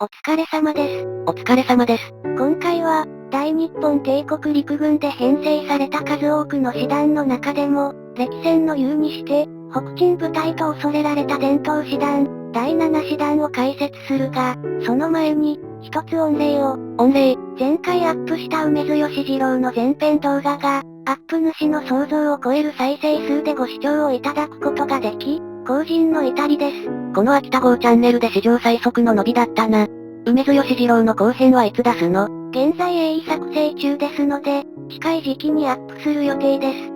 お疲れ様です。お疲れ様です。今回は、大日本帝国陸軍で編成された数多くの師団の中でも、歴戦の雄にして、北鎮部隊と恐れられた伝統師団、第7師団を解説するが、その前に、一つ御礼を。前回アップした梅津義次郎の前編動画が、アップ主の想像を超える再生数でご視聴をいただくことができ、後人の至りです。この秋田号チャンネルで史上最速の伸びだったな。梅津義次郎の後編はいつ出すの？現在鋭意作成中ですので、近い時期にアップする予定です。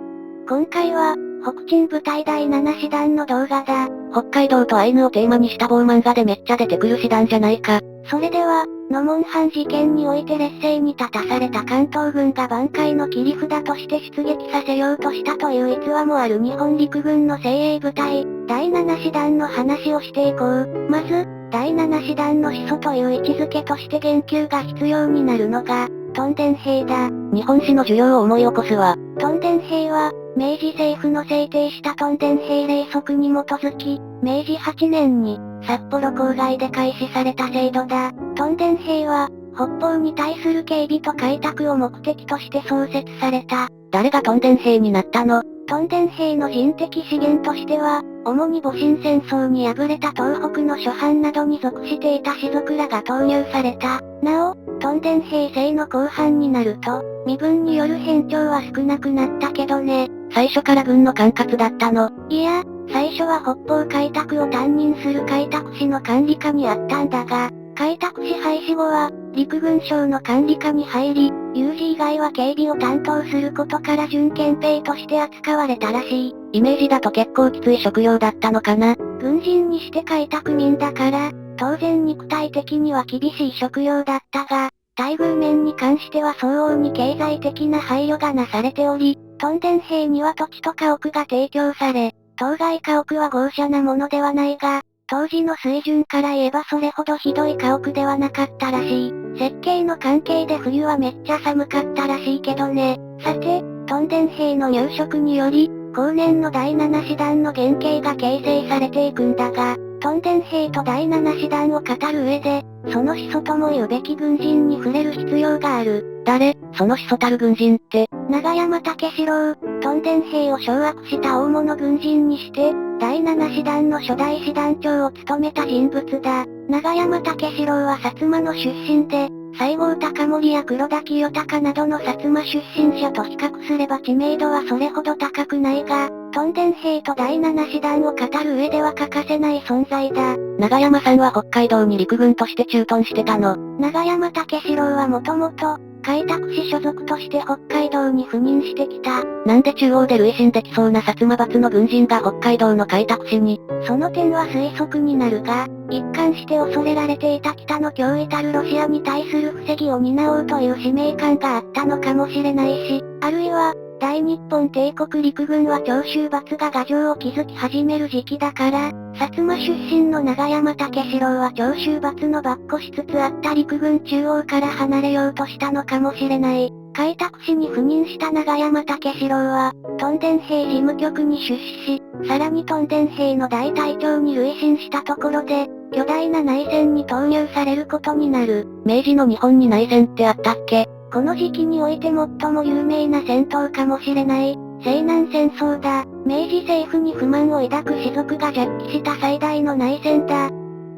今回は、北鎮部隊第7師団の動画だ。北海道とアイヌをテーマにした某漫画でめっちゃ出てくる師団じゃないか。それでは、野門藩事件において劣勢に立たされた関東軍が挽回の切り札として出撃させようとしたという逸話もある日本陸軍の精鋭部隊、第7師団の話をしていこう。まず、第7師団の始祖という位置づけとして言及が必要になるのが、屯田兵だ。日本史の授業を思い起こすわ。屯田兵は、明治政府の制定した屯田兵令則に基づき、明治8年に、札幌郊外で開始された制度だ。屯田兵は、北方に対する警備と開拓を目的として創設された。誰が屯田兵になったの？屯田兵の人的資源としては、主に戊辰戦争に敗れた東北の諸藩などに属していた士族らが投入された。なお、屯田兵制の後半になると、身分による偏重は少なくなったけどね。最初から軍の管轄だったの？いや、最初は北方開拓を担任する開拓使の管理下にあったんだが、開拓使廃止後は、陸軍省の管理下に入り、有事以外は警備を担当することから準憲兵として扱われたらしい。イメージだと結構きつい職業だったのかな？軍人にして開拓民だから、当然肉体的には厳しい職業だったが、待遇面に関しては相応に経済的な配慮がなされており、屯田兵には土地と家屋が提供され、当該家屋は豪奢なものではないが、当時の水準から言えばそれほどひどい家屋ではなかったらしい。設計の関係で冬はめっちゃ寒かったらしいけどね。さて、屯田兵の入植により、後年の第7師団の原型が形成されていくんだが、屯田兵と第7師団を語る上で、その始祖とも言うべき軍人に触れる必要がある。誰？その始祖たる軍人って？長山武四郎、屯田兵を掌握した大物軍人にして、第7師団の初代師団長を務めた人物だ。長山武四郎は薩摩の出身で、西郷隆盛や黒田清隆などの薩摩出身者と比較すれば知名度はそれほど高くないが、屯田兵と第7師団を語る上では欠かせない存在だ。長山さんは北海道に陸軍として駐屯してたの？長山武四郎はもともと、開拓使所属として北海道に赴任してきた。なんで中央で累進できそうな薩摩閥の軍人が北海道の開拓使に？その点は推測になるが、一貫して恐れられていた北の脅威たるロシアに対する防ぎを担おうという使命感があったのかもしれないし、あるいは、大日本帝国陸軍は長州閥が牙城を築き始める時期だから、薩摩出身の長山武四郎は長州閥の跋扈しつつあった陸軍中央から離れようとしたのかもしれない。開拓使に赴任した長山武四郎は、屯田兵事務局に出資し、さらに屯田兵の大隊長に累進したところで、巨大な内戦に投入されることになる。明治の日本に内戦ってあったっけ？この時期において最も有名な戦闘かもしれない、西南戦争だ。明治政府に不満を抱く士族が着起した最大の内戦だ。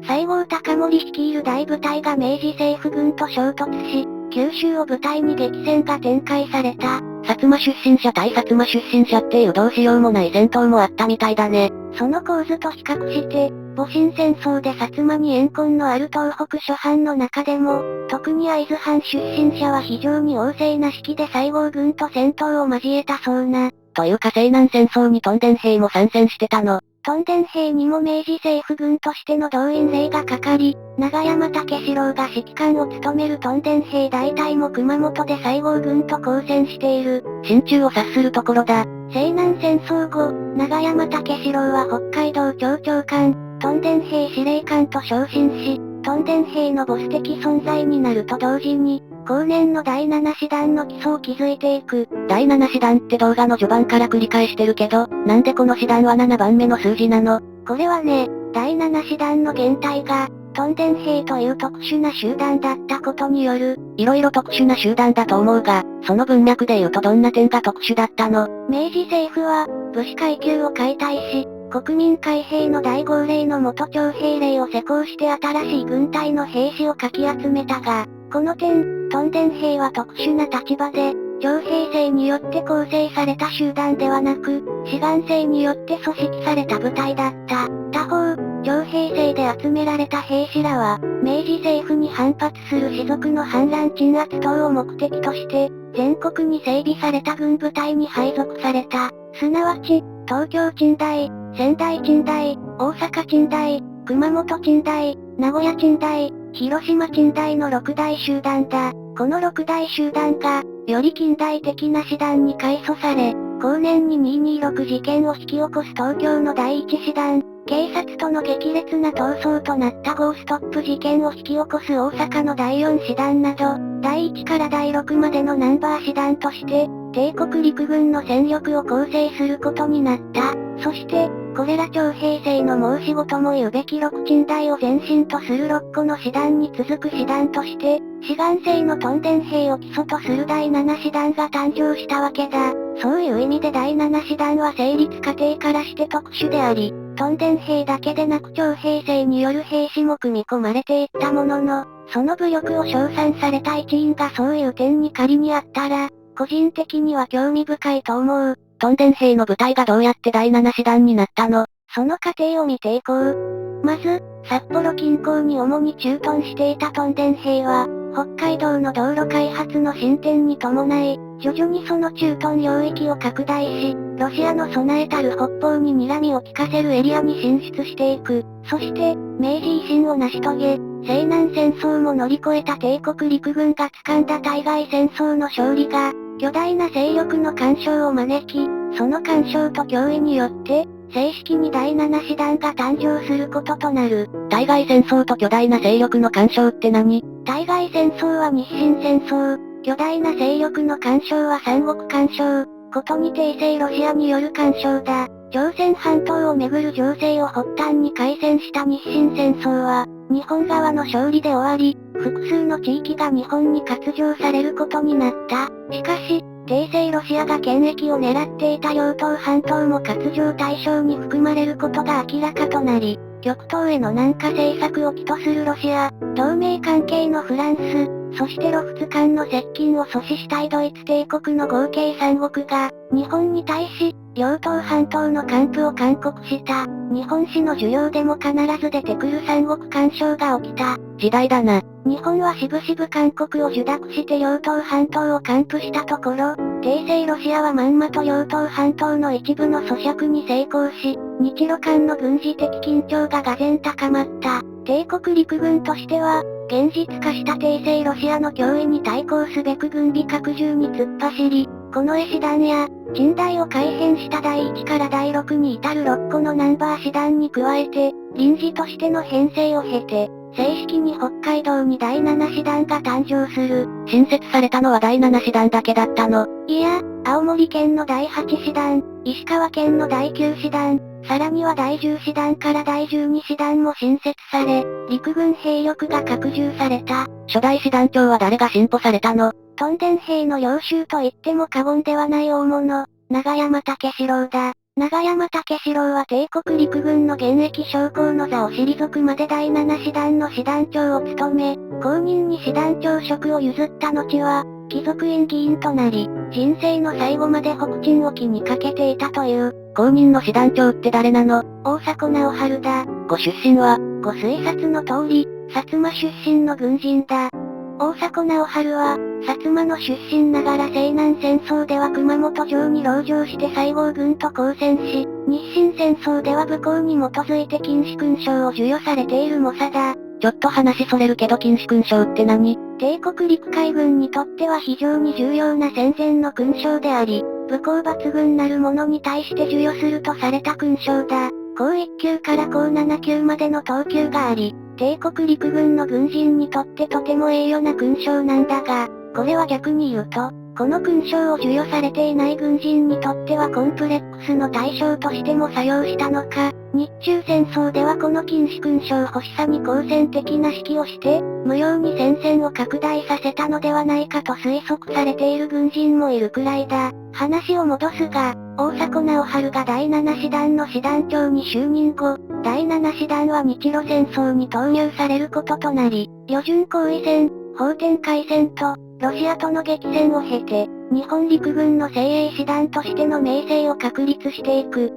西郷隆盛率いる大部隊が明治政府軍と衝突し、九州を舞台に激戦が展開された。薩摩出身者対薩摩出身者っていうどうしようもない戦闘もあったみたいだね。その構図と比較して、戊辰戦争で薩摩に怨恨のある東北諸藩の中でも、特に会津藩出身者は非常に旺盛な式で西郷軍と戦闘を交えたそうな。というか西南戦争に屯田兵も参戦してたの？屯田兵にも明治政府軍としての動員令がかかり、長山武四郎が指揮官を務める屯田兵大隊も熊本で西郷軍と交戦している。心中を察するところだ。西南戦争後、長山武四郎は北海道庁長官、屯田兵司令官と昇進し、屯田兵のボス的存在になると同時に、後年の第7師団の基礎を築いていく。第7師団って動画の序盤から繰り返してるけど、なんでこの師団は7番目の数字なの？これはね、第7師団の原体が、屯田兵という特殊な集団だったことによる。色々特殊な集団だと思うが、その文脈で言うとどんな点が特殊だったの？明治政府は、武士階級を解体し、国民海兵の大号令の元徴兵令を施行して新しい軍隊の兵士をかき集めたが、この点、屯田兵は特殊な立場で、徴兵制によって構成された集団ではなく、志願制によって組織された部隊だった。他方、徴兵制で集められた兵士らは、明治政府に反発する士族の反乱鎮圧等を目的として、全国に整備された軍部隊に配属された。すなわち、東京鎮大、仙台鎮大、大阪鎮大、熊本鎮大、名古屋鎮大、広島鎮大の6大集団だ。この6大集団が、より近代的な師団に改組され、後年に226事件を引き起こす東京の第一師団、警察との激烈な闘争となったゴーストップ事件を引き起こす大阪の第4師団など、第1から第6までのナンバー師団として、帝国陸軍の戦力を構成することになった。そして、これら徴兵制の申し子とも言うべき6鎮大を前身とする6個の師団に続く師団として、志願制の屯田兵を基礎とする第7師団が誕生したわけだ。そういう意味で第7師団は成立過程からして特殊であり、屯田兵だけでなく徴兵制による兵士も組み込まれていったものの、その武力を称賛された一因がそういう点に仮にあったら、個人的には興味深いと思う。屯田兵の部隊がどうやって第7師団になったの？その過程を見ていこう。まず、札幌近郊に主に駐屯していた屯田兵は、北海道の道路開発の進展に伴い、徐々にその駐屯領域を拡大し、ロシアの備えたる北方に睨みを利かせるエリアに進出していく。そして、明治維新を成し遂げ、西南戦争も乗り越えた帝国陸軍が掴んだ対外戦争の勝利が、巨大な勢力の干渉を招き、その干渉と脅威によって、正式に第7師団が誕生することとなる。対外戦争と巨大な勢力の干渉って何？対外戦争は日清戦争、巨大な勢力の干渉は三国干渉、ことに帝政ロシアによる干渉だ。朝鮮半島をめぐる情勢を発端に開戦した日清戦争は、日本側の勝利で終わり、複数の地域が日本に割譲されることになった。しかし、帝政ロシアが権益を狙っていた両東半島も割譲対象に含まれることが明らかとなり、極東への南下政策を起とするロシア、同盟関係のフランス、そして露仏間の接近を阻止したいドイツ帝国の合計三国が、日本に対し、両東半島の還付を勧告した。日本史の授業でも必ず出てくる三国干渉が起きた。時代だな。日本はしぶしぶ韓国を受諾して両東半島を還付したところ、帝政ロシアはまんまと両東半島の一部の租借に成功し、日露間の軍事的緊張が俄然高まった。帝国陸軍としては、現実化した帝政ロシアの脅威に対抗すべく軍備拡充に突っ走り、近衛師団や、鎮大を改編した第1から第6に至る6個のナンバー師団に加えて、臨時としての編成を経て、正式に北海道に第7師団が誕生する。新設されたのは第7師団だけだったの？いや、青森県の第8師団、石川県の第9師団、さらには第10師団から第12師団も新設され、陸軍兵力が拡充された。初代師団長は誰が進歩されたの？屯田兵の領袖と言っても過言ではない大物、長山武四郎だ。長山武四郎は帝国陸軍の現役将校の座を退くまで第7師団の師団長を務め、後任に師団長職を譲った後は、貴族院議員となり、人生の最後まで北鎮を気にかけていたという。後任の師団長って誰なの？大迫直春だ。ご出身は？ご推察の通り、薩摩出身の軍人だ。大迫直春は、薩摩の出身ながら西南戦争では熊本城に籠城して西郷軍と交戦し、日清戦争では武功に基づいて金士勲章を授与されている猛者だ。ちょっと話それるけど金士勲章って何？帝国陸海軍にとっては非常に重要な戦前の勲章であり、武功抜群なる者に対して授与するとされた勲章だ。高1級から高7級までの等級があり、帝国陸軍の軍人にとってとても栄誉な勲章なんだが、これは逆に言うと、この勲章を授与されていない軍人にとってはコンプレックスの対象としても作用したのか、日中戦争ではこの金士勲章欲しさに好戦的な指揮をして、無用に戦線を拡大させたのではないかと推測されている軍人もいるくらいだ。話を戻すが、大迫直春が第7師団の師団長に就任後、第7師団は日露戦争に投入されることとなり、旅順包囲戦、奉天海戦と、ロシアとの激戦を経て、日本陸軍の精鋭師団としての名声を確立していく。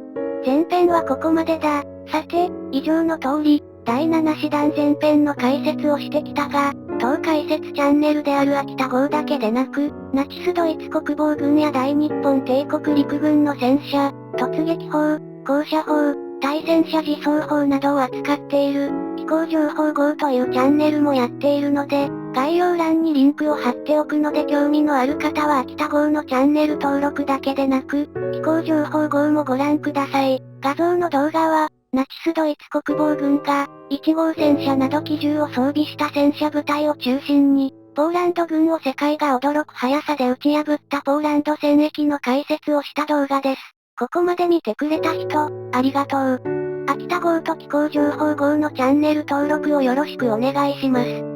前編はここまでだ。さて、以上の通り、第7師団前編の解説をしてきたが、当解説チャンネルである秋田号だけでなく、ナチスドイツ国防軍や大日本帝国陸軍の戦車、突撃砲、高射砲、対戦車自走砲などを扱っている、飛行情報号というチャンネルもやっているので、概要欄にリンクを貼っておくので興味のある方は秋田号のチャンネル登録だけでなく、飛行情報号もご覧ください。画像の動画は、ナチスドイツ国防軍が、1号戦車など機銃を装備した戦車部隊を中心に、ポーランド軍を世界が驚く速さで打ち破ったポーランド戦役の解説をした動画です。ここまで見てくれた人、ありがとう。秋田号と飛行情報号のチャンネル登録をよろしくお願いします。